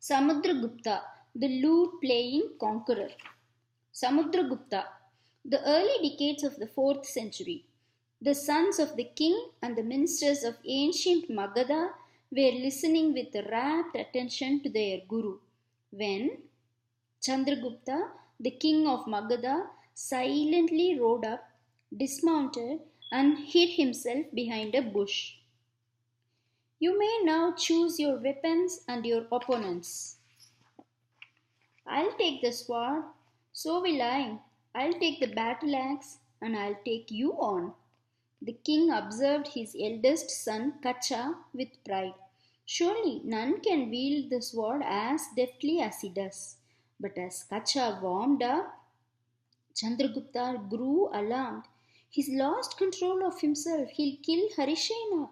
Samudra, the lute-playing conqueror. Samudra, the early decades of the 4th century. The sons of the king and the ministers of ancient Magadha were listening with rapt attention to their guru when Chandragupta, the king of Magadha, silently rode up, dismounted, and hid himself behind a bush. You may now choose your weapons and your opponents. I'll take the sword, so will I. I'll take the battle axe, and I'll take you on. The king observed his eldest son Kacha with pride. Surely none can wield the sword as deftly as he does. But as Kacha warmed up, Chandragupta grew alarmed. He's lost control of himself. He'll kill Harisena.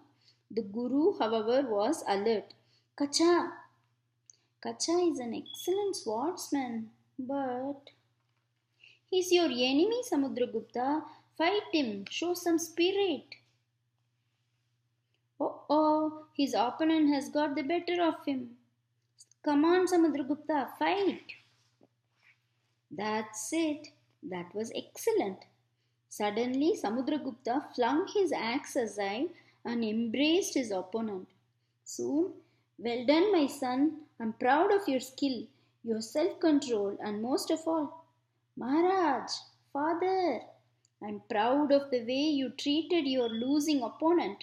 The Guru, however, was alert. Kacha, Kacha is an excellent swordsman, but he's your enemy, Samudragupta. Fight him, show some spirit. Oh, his opponent has got the better of him. Come on, Samudragupta, fight. That's it. That was excellent. Suddenly, Samudragupta flung his axe aside and embraced his opponent. Soon, well done, my son. I'm proud of your skill, your self control, and most of all, Maharaj, father, I'm proud of the way you treated your losing opponent.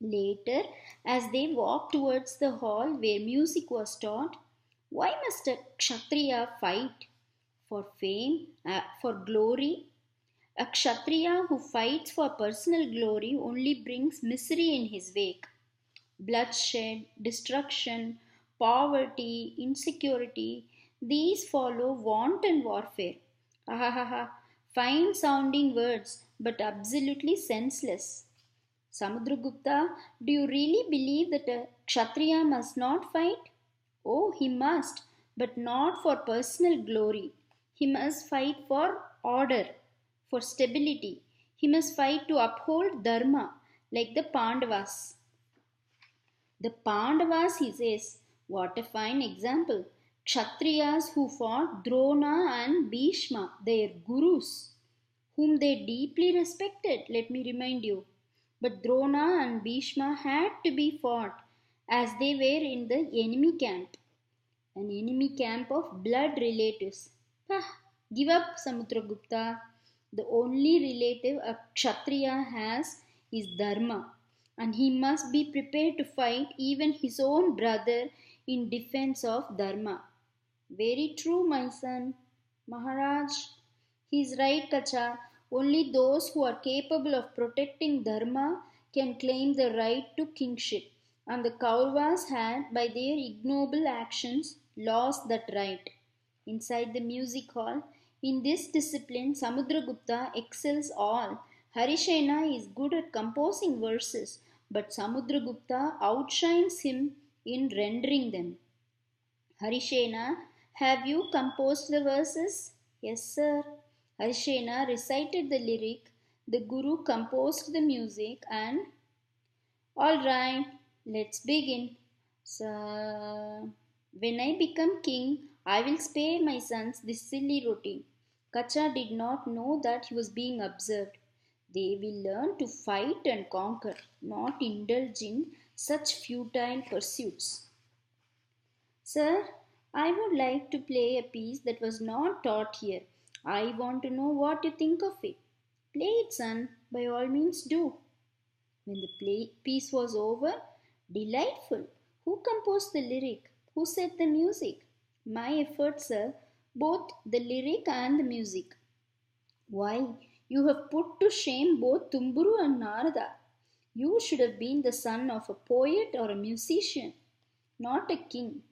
Later, as they walked towards the hall where music was taught, why must a Kshatriya fight? For fame, for glory? A Kshatriya who fights for personal glory only brings misery in his wake. Bloodshed, destruction, poverty, insecurity, these follow wanton warfare. Ha ha ha ha, fine sounding words, but absolutely senseless. Samudragupta, do you really believe that a Kshatriya must not fight? Oh, he must, but not for personal glory. He must fight for order, for stability. He must fight to uphold dharma, like the Pandavas. The Pandavas, he says, what a fine example. Kshatriyas who fought Drona and Bhishma, their gurus, whom they deeply respected, let me remind you. But Drona and Bhishma had to be fought as they were in the enemy camp, an enemy camp of blood relatives. Give up, Samudragupta. The only relative a Kshatriya has is Dharma, and he must be prepared to fight even his own brother in defense of Dharma. Very true, my son. Maharaj, he is right, Kacha. Only those who are capable of protecting Dharma can claim the right to kingship, and the Kauravas had, by their ignoble actions, lost that right. Inside the music hall, in this discipline, Samudragupta excels all. Harisena is good at composing verses, but Samudragupta outshines him in rendering them. Harisena, have you composed the verses? Yes, sir. Harisena recited the lyric, the Guru composed the music, and all right, let's begin. So, when I become king, I will spare my sons this silly routine. Kacha did not know that he was being observed. They will learn to fight and conquer, not indulge in such futile pursuits. Sir, I would like to play a piece that was not taught here. I want to know what you think of it. Play it, son, by all means do. When the piece was over, delightful. Who composed the lyric? Who set the music? My efforts, sir, both the lyric and the music. Why, you have put to shame both Tumburu and Narada. You should have been the son of a poet or a musician, not a king.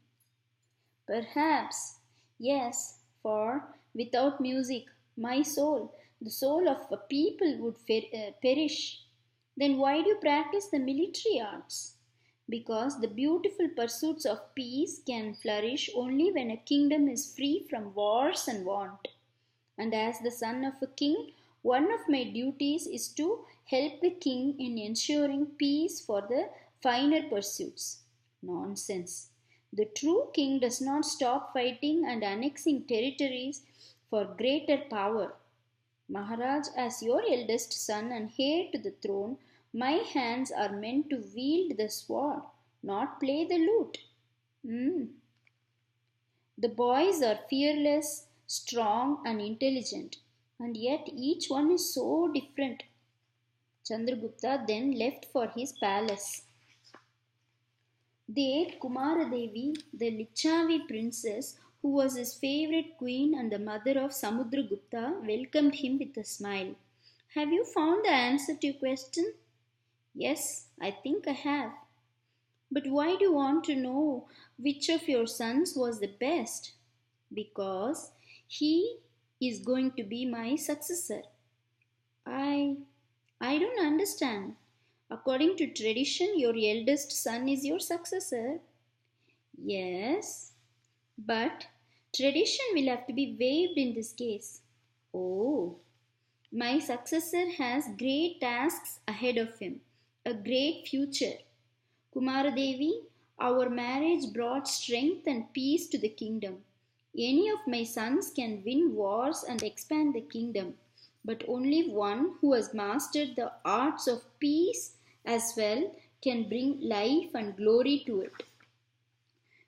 Perhaps, yes, for without music, my soul, the soul of a people would perish. Then why do you practice the military arts? Because the beautiful pursuits of peace can flourish only when a kingdom is free from wars and want. And as the son of a king, one of my duties is to help the king in ensuring peace for the finer pursuits. Nonsense. The true king does not stop fighting and annexing territories for greater power. Maharaj, as your eldest son and heir to the throne, my hands are meant to wield the sword, not play the lute. Hmm. The boys are fearless, strong, and intelligent, and yet each one is so different. Chandragupta then left for his palace. There, Kumaradevi, the Lichavi princess, who was his favorite queen and the mother of Samudragupta, welcomed him with a smile. Have you found the answer to your question? Yes, I think I have. But why do you want to know which of your sons was the best? Because he is going to be my successor. I I don't understand. According to tradition, your eldest son is your successor. Yes, but tradition will have to be waived in this case. Oh, my successor has great tasks ahead of him, a great future. Kumaradevi, our marriage brought strength and peace to the kingdom. Any of my sons can win wars and expand the kingdom, but only one who has mastered the arts of peace as well can bring life and glory to it.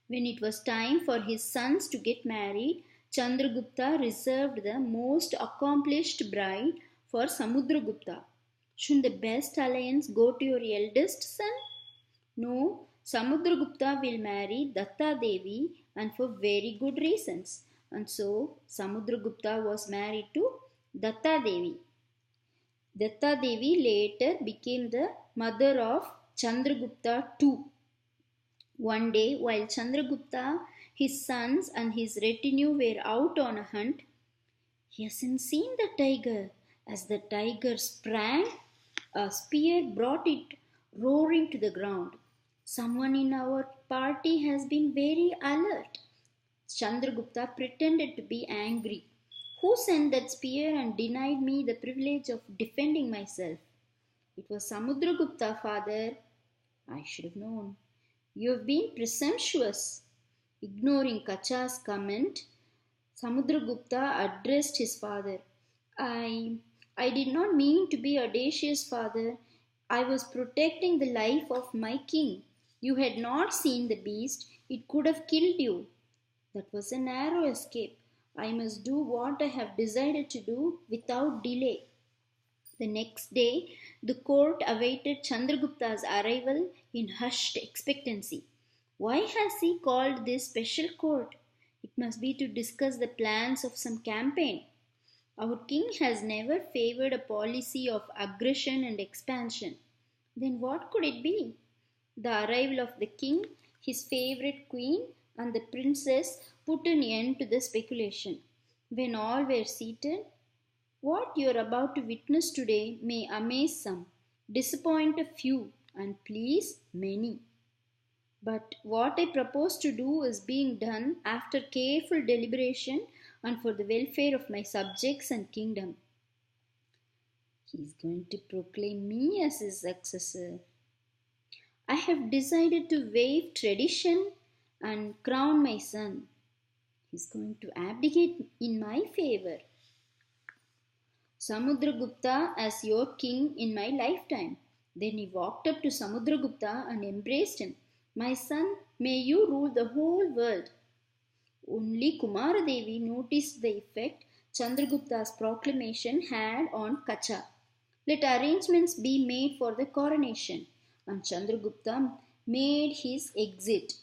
When it was time for his sons to get married, Chandragupta reserved the most accomplished bride for Samudragupta. Should the best alliance go to your eldest son? No, Samudragupta will marry Datta Devi and for very good reasons. And so Samudragupta was married to Datta Devi. Datta Devi later became the mother of Chandragupta too. One day, while Chandragupta, his sons, and his retinue were out on a hunt, he hasn't seen the tiger. As the tiger sprang, a spear brought it roaring to the ground. Someone in our party has been very alert. Chandragupta pretended to be angry. Who sent that spear and denied me the privilege of defending myself? It was Samudragupta, father. I should have known. You have been presumptuous. Ignoring Kacha's comment, Samudragupta addressed his father. I I did not mean to be audacious, father. I was protecting the life of my king. You had not seen the beast, it could have killed you. That was a narrow escape. I must do what I have decided to do without delay. The next day, the court awaited Chandragupta's arrival in hushed expectancy. Why has he called this special court? It must be to discuss the plans of some campaign. Our king has never favored a policy of aggression and expansion. Then what could it be? The arrival of the king, his favorite queen, and the princess put an end to the speculation. When all were seated, what you are about to witness today may amaze some, disappoint a few, and please many. But what I propose to do is being done after careful deliberation and for the welfare of my subjects and kingdom. He is going to proclaim me as his successor. I have decided to waive tradition and crown my son. He is going to abdicate in my favor. Samudragupta as your king in my lifetime. Then he walked up to Samudragupta and embraced him. My son, may you rule the whole world. Only Kumaradevi noticed the effect Chandragupta's proclamation had on Kacha. Let arrangements be made for the coronation. And Chandragupta made his exit.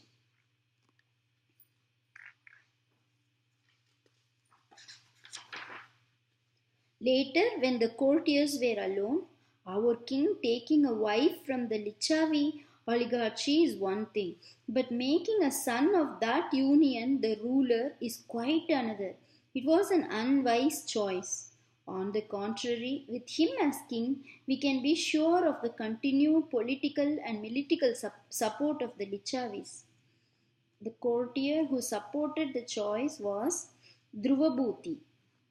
Later, when the courtiers were alone, our king taking a wife from the Lichavi oligarchy is one thing, but making a son of that union the ruler is quite another. It was an unwise choice. On the contrary, with him as king, we can be sure of the continued political and military support of the Lichavis. The courtier who supported the choice was Dhruvabhuti,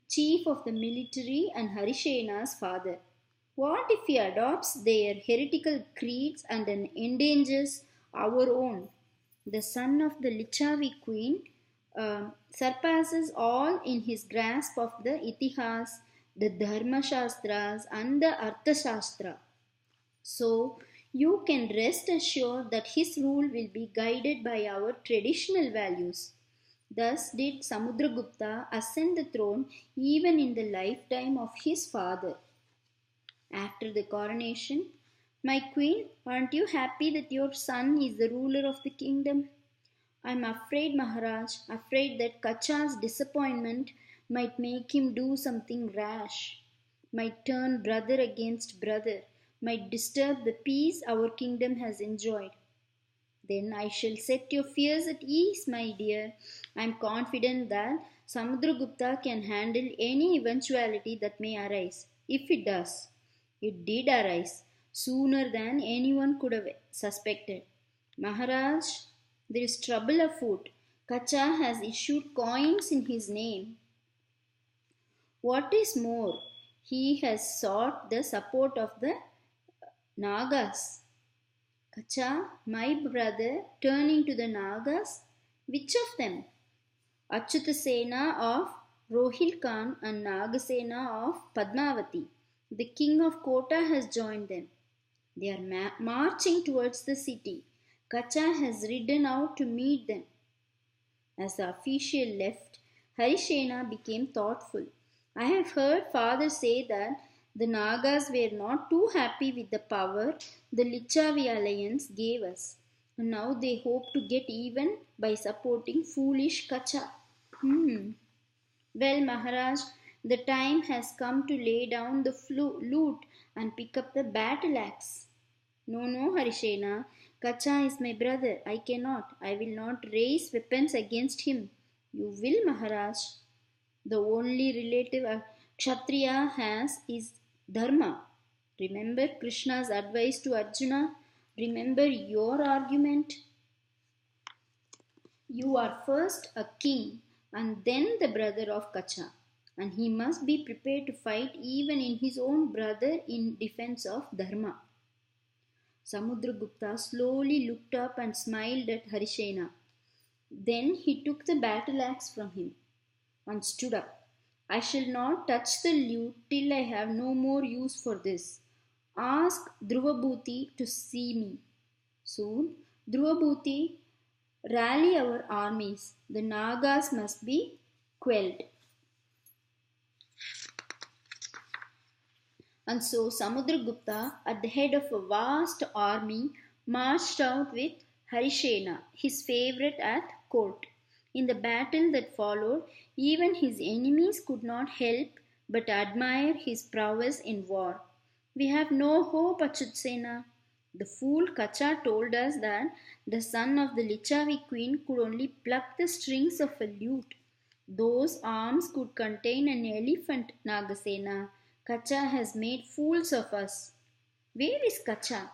chief of the military and Harishena's father. What if he adopts their heretical creeds and then endangers our own? the son of the Lichavi queen, surpasses all in his grasp of the Itihas, the Dharma Shastras, and the Artha Shastra. So, you can rest assured that his rule will be guided by our traditional values. Thus did Samudragupta ascend the throne even in the lifetime of his father. After the coronation, my queen, aren't you happy that your son is the ruler of the kingdom? I'm afraid, Maharaj, afraid that Kacha's disappointment might make him do something rash, might turn brother against brother, might disturb the peace our kingdom has enjoyed. Then I shall set your fears at ease, my dear. I am confident that Samudragupta can handle any eventuality that may arise. If it does, it did arise sooner than anyone could have suspected. Maharaj, there is trouble afoot. Kacha has issued coins in his name. What is more, he has sought the support of the Nagas. Kacha, my brother, turning to the Nagas, which of them? Achyutasena of Rohilkhan and Nagasena of Padmavati. The king of Kota has joined them. They are marching towards the city. Kacha has ridden out to meet them. As the official left, Harisena became thoughtful. I have heard father say that the Nagas were not too happy with the power the Lichavi alliance gave us. And now they hope to get even by supporting foolish Kacha. Well, Maharaj, the time has come to lay down the lute and pick up the battle axe. No, no, Harisena. Kacha is my brother. I cannot. I will not raise weapons against him. You will, Maharaj. The only relative a Kshatriya has is Dharma. Remember Krishna's advice to Arjuna? Remember your argument? You are first a king and then the brother of Kacha, and he must be prepared to fight even in his own brother in defense of Dharma. Samudragupta slowly looked up and smiled at Harisena. Then he took the battle axe from him and stood up. I shall not touch the lute till I have no more use for this. Ask Dhruvabhuti to see me. Soon, Dhruvabhuti, rally our armies. The Nagas must be quelled. And so Samudragupta, at the head of a vast army, marched out with Harisena, his favorite at court. In the battle that followed, even his enemies could not help but admire his prowess in war. We have no hope, Achyutsena. The fool Kacha told us that the son of the Lichavi queen could only pluck the strings of a lute. Those arms could contain an elephant, Nagasena. Kacha has made fools of us. Where is Kacha?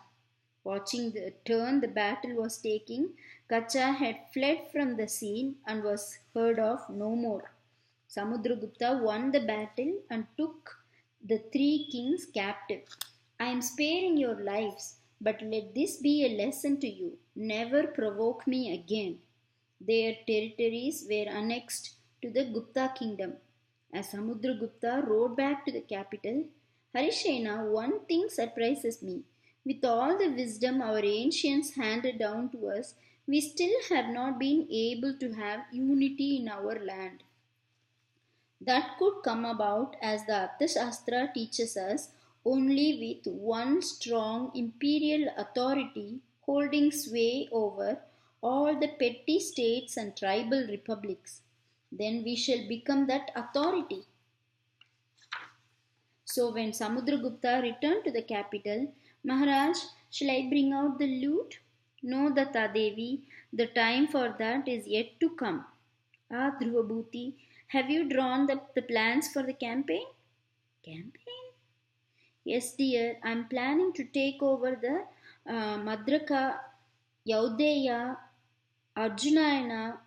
Watching the turn the battle was taking, Kacha had fled from the scene and was heard of no more. Samudragupta won the battle and took the three kings captive. I am sparing your lives, but let this be a lesson to you. Never provoke me again. Their territories were annexed to the Gupta kingdom. As Samudragupta rode back to the capital, Harisena, one thing surprises me. With all the wisdom our ancients handed down to us, we still have not been able to have unity in our land. That could come about, as the Arthashastra teaches us, only with one strong imperial authority holding sway over all the petty states and tribal republics. Then we shall become that authority. So when Samudragupta returned to the capital, Maharaj, shall I bring out the lute? No, Datta Devi, the time for that is yet to come. Ah, Dhruvabhuti, have you drawn the plans for the campaign? Campaign? Yes, dear, I am planning to take over the Madraka, Yaudeya, Arjunayana,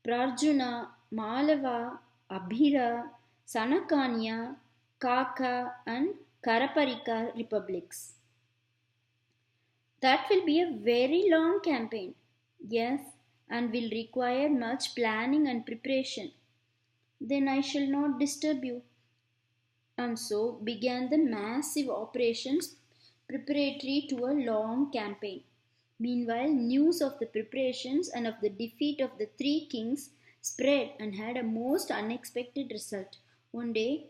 Prarjuna, Malava, Abhira, Sanakanya, Kaka, and Karaparika republics. That will be a very long campaign. Yes, and will require much planning and preparation. Then I shall not disturb you. And so began the massive operations preparatory to a long campaign. Meanwhile, news of the preparations and of the defeat of the three kings spread and had a most unexpected result. One day,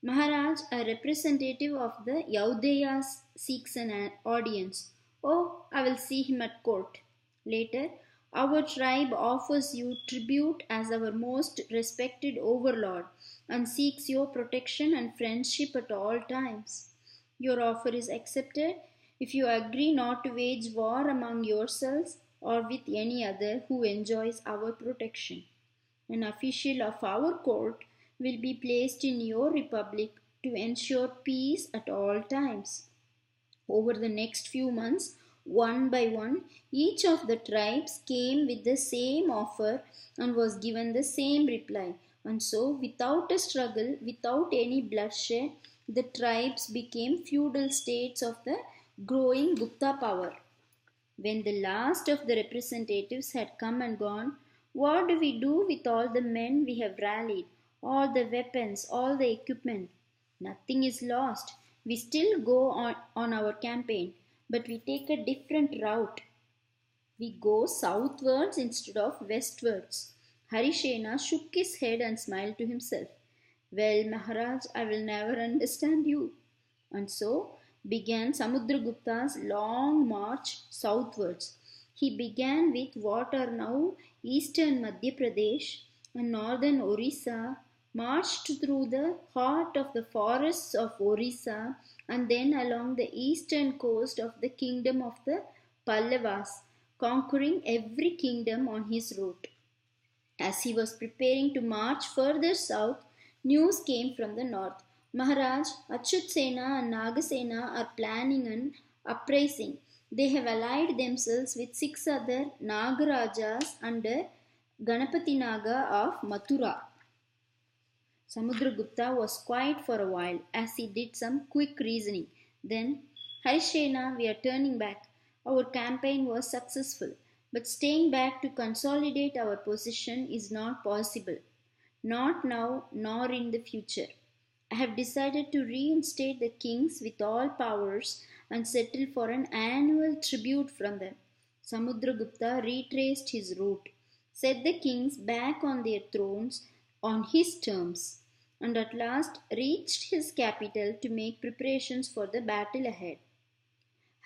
Maharaj, a representative of the Yaudeyas, seeks an audience. Oh, I will see him at court. Later, our tribe offers you tribute as our most respected overlord and seeks your protection and friendship at all times. Your offer is accepted if you agree not to wage war among yourselves or with any other who enjoys our protection. An official of our court will be placed in your republic to ensure peace at all times. Over the next few months, one by one, each of the tribes came with the same offer and was given the same reply. And so, without a struggle, without any bloodshed, the tribes became feudal states of the growing Gupta power. When the last of the representatives had come and gone, what do we do with all the men we have rallied, all the weapons, all the equipment? Nothing is lost. We still go on our campaign, but we take a different route. We go southwards instead of westwards. Harishena shook his head and smiled to himself. Well, Maharaj, I will never understand you. And so began Samudragupta's long march southwards. He began with what are now eastern Madhya Pradesh and northern Orissa, marched through the heart of the forests of Orissa, and then along the eastern coast of the kingdom of the Pallavas, conquering every kingdom on his route. As he was preparing to march further south, news came from the north. Maharaj, Achyut Sena and Nagasena are planning an uprising. They have allied themselves with six other Nagarajas under Ganapati Naga of Mathura. Samudragupta was quiet for a while as he did some quick reasoning. Then, Harishena, we are turning back. Our campaign was successful, but staying back to consolidate our position is not possible. Not now, nor in the future. I have decided to reinstate the kings with all powers and settle for an annual tribute from them. Samudragupta retraced his route, set the kings back on their thrones on his terms, and at last reached his capital to make preparations for the battle ahead.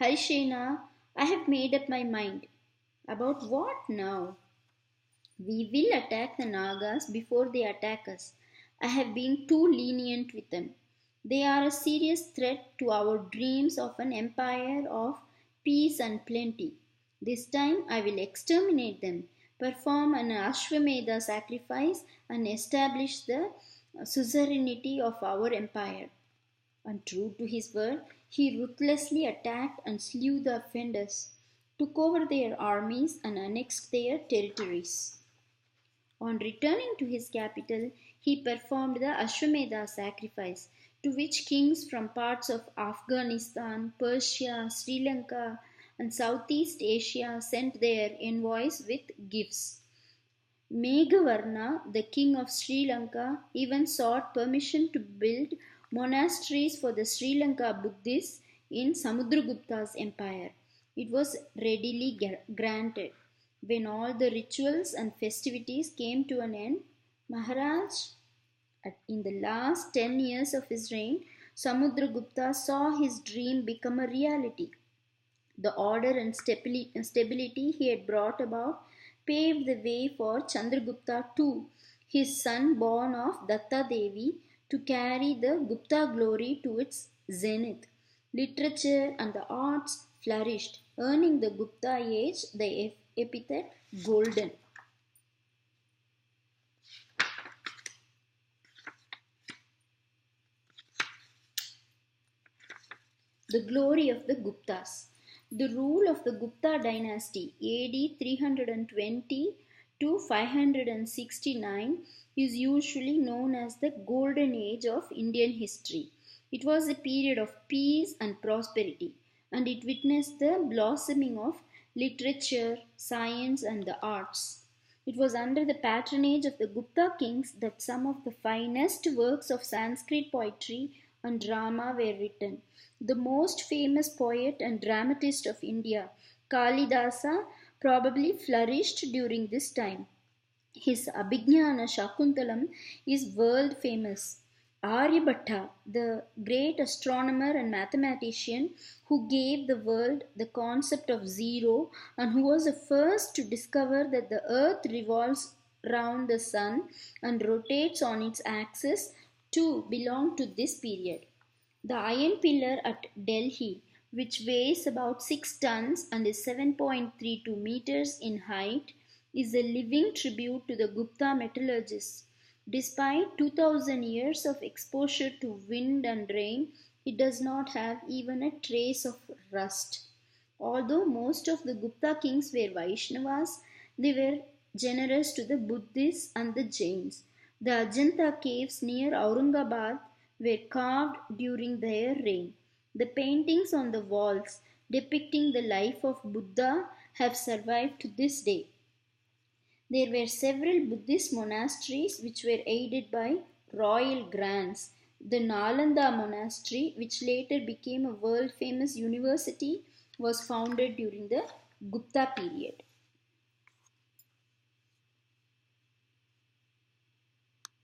Harishena, I have made up my mind. About what now? We will attack the Nagas before they attack us. I have been too lenient with them. They are a serious threat to our dreams of an empire of peace and plenty. This time I will exterminate them, perform an Ashwamedha sacrifice, and establish the suzerainty of our empire. And true to his word, he ruthlessly attacked and slew the offenders, took over their armies, and annexed their territories. On returning to his capital, he performed the Ashwamedha sacrifice, to which kings from parts of Afghanistan, Persia, Sri Lanka, and Southeast Asia sent their envoys with gifts. Meghavarna, the king of Sri Lanka, even sought permission to build monasteries for the Sri Lanka Buddhists in Samudragupta's empire. It was readily granted. When all the rituals and festivities came to an end, Maharaj, in the last 10 years of his reign, Samudragupta saw his dream become a reality. The order and stability he had brought about paved the way for Chandragupta too, his son born of Datta Devi, to carry the Gupta glory to its zenith. Literature and the arts flourished, earning the Gupta age the epithet golden. The glory of the Guptas. The rule of the Gupta dynasty AD 320 to 569 is usually known as the golden age of Indian history. It was a period of peace and prosperity, and it witnessed the blossoming of literature, science, and the arts. It was under the patronage of the Gupta kings that some of the finest works of Sanskrit poetry and drama were written. The most famous poet and dramatist of India, Kalidasa, probably flourished during this time. His Abhignana Shakuntalam is world famous. Aryabhatta, the great astronomer and mathematician who gave the world the concept of zero and who was the first to discover that the earth revolves round the sun and rotates on its axis, too belonged to this period. The iron pillar at Delhi, which weighs about 6 tons and is 7.32 meters in height, is a living tribute to the Gupta metallurgists. Despite 2000 years of exposure to wind and rain, it does not have even a trace of rust. Although most of the Gupta kings were Vaishnavas, they were generous to the Buddhists and the Jains. The Ajanta caves near Aurangabad were carved during their reign. The paintings on the walls depicting the life of Buddha have survived to this day. There were several Buddhist monasteries which were aided by royal grants. The Nalanda monastery, which later became a world famous university, was founded during the Gupta period.